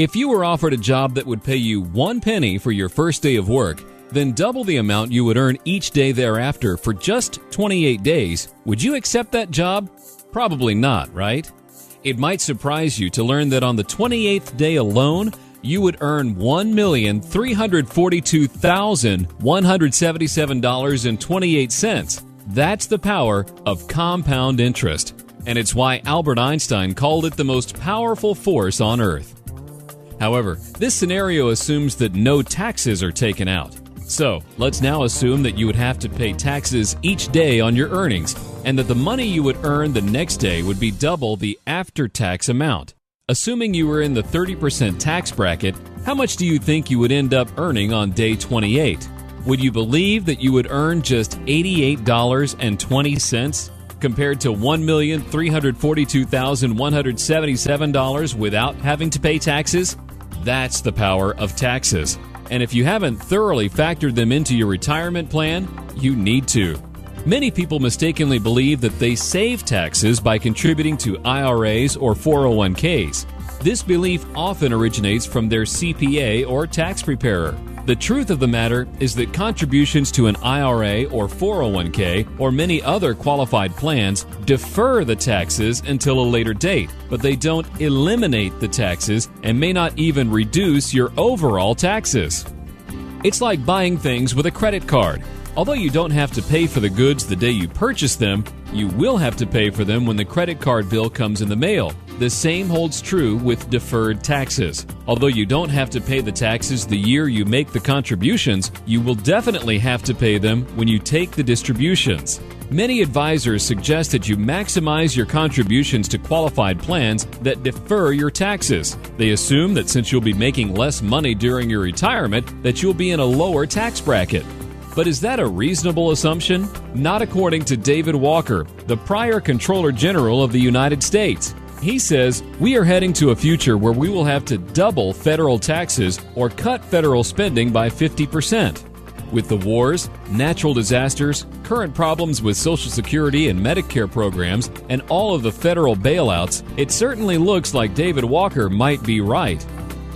If you were offered a job that would pay you 1 penny for your first day of work, then double the amount you would earn each day thereafter for just 28 days, would you accept that job? Probably not, right? It might surprise you to learn that on the 28th day alone, you would earn $1,342,177.28. That's the power of compound interest, and it's why Albert Einstein called it the most powerful force on Earth. However, this scenario assumes that no taxes are taken out. So, let's now assume that you would have to pay taxes each day on your earnings, and that the money you would earn the next day would be double the after-tax amount. Assuming you were in the 30% tax bracket, how much do you think you would end up earning on day 28? Would you believe that you would earn just $88.20 compared to $1,342,177 without having to pay taxes? That's the power of taxes. And if you haven't thoroughly factored them into your retirement plan, you need to. Many people mistakenly believe that they save taxes by contributing to IRAs or 401ks. This belief often originates from their CPA or tax preparer. The truth of the matter is that contributions to an IRA or 401k or many other qualified plans defer the taxes until a later date, but they don't eliminate the taxes and may not even reduce your overall taxes. It's like buying things with a credit card. Although you don't have to pay for the goods the day you purchase them, you will have to pay for them when the credit card bill comes in the mail. The same holds true with deferred taxes. Although you don't have to pay the taxes the year you make the contributions, you will definitely have to pay them when you take the distributions. Many advisors suggest that you maximize your contributions to qualified plans that defer your taxes. They assume that since you'll be making less money during your retirement, that you'll be in a lower tax bracket. But is that a reasonable assumption? Not according to David Walker, the prior Comptroller General of the United States. He says, we are heading to a future where we will have to double federal taxes or cut federal spending by 50%. With the wars, natural disasters, current problems with Social Security and Medicare programs, and all of the federal bailouts, it certainly looks like David Walker might be right.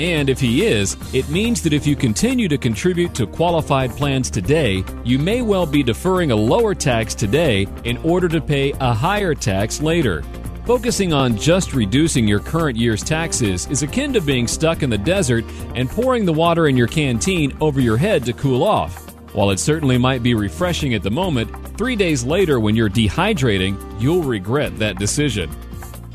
And if he is, it means that if you continue to contribute to qualified plans today, you may well be deferring a lower tax today in order to pay a higher tax later. Focusing on just reducing your current year's taxes is akin to being stuck in the desert and pouring the water in your canteen over your head to cool off. While it certainly might be refreshing at the moment, 3 days later when you're dehydrating, you'll regret that decision.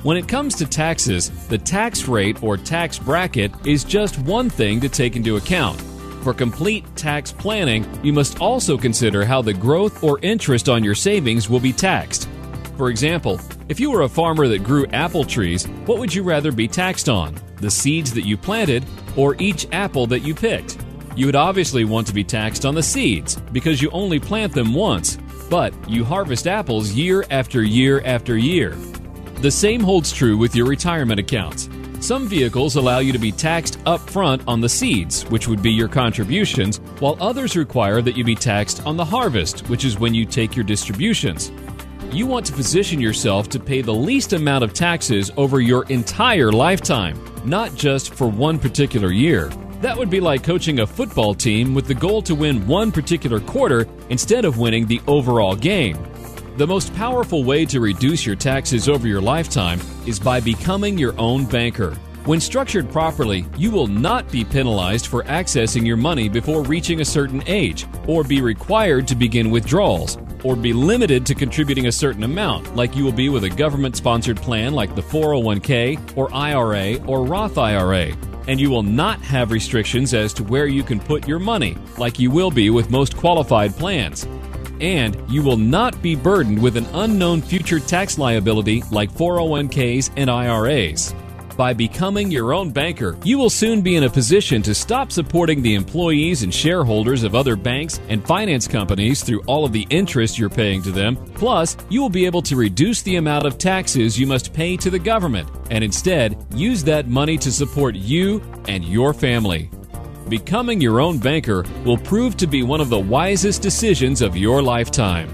When it comes to taxes, the tax rate or tax bracket is just one thing to take into account. For complete tax planning, you must also consider how the growth or interest on your savings will be taxed. For example, if you were a farmer that grew apple trees, what would you rather be taxed on? The seeds that you planted or each apple that you picked? You would obviously want to be taxed on the seeds because you only plant them once, but you harvest apples year after year after year. The same holds true with your retirement accounts. Some vehicles allow you to be taxed up front on the seeds, which would be your contributions, while others require that you be taxed on the harvest, which is when you take your distributions. You want to position yourself to pay the least amount of taxes over your entire lifetime, not just for one particular year. That would be like coaching a football team with the goal to win one particular quarter instead of winning the overall game. The most powerful way to reduce your taxes over your lifetime is by becoming your own banker. When structured properly, you will not be penalized for accessing your money before reaching a certain age, or be required to begin withdrawals, or be limited to contributing a certain amount, like you will be with a government-sponsored plan like the 401k or IRA or Roth IRA. And you will not have restrictions as to where you can put your money, like you will be with most qualified plans. And you will not be burdened with an unknown future tax liability like 401ks and IRAs. By becoming your own banker, you will soon be in a position to stop supporting the employees and shareholders of other banks and finance companies through all of the interest you're paying to them. Plus, you will be able to reduce the amount of taxes you must pay to the government, and instead use that money to support you and your family. Becoming your own banker will prove to be one of the wisest decisions of your lifetime.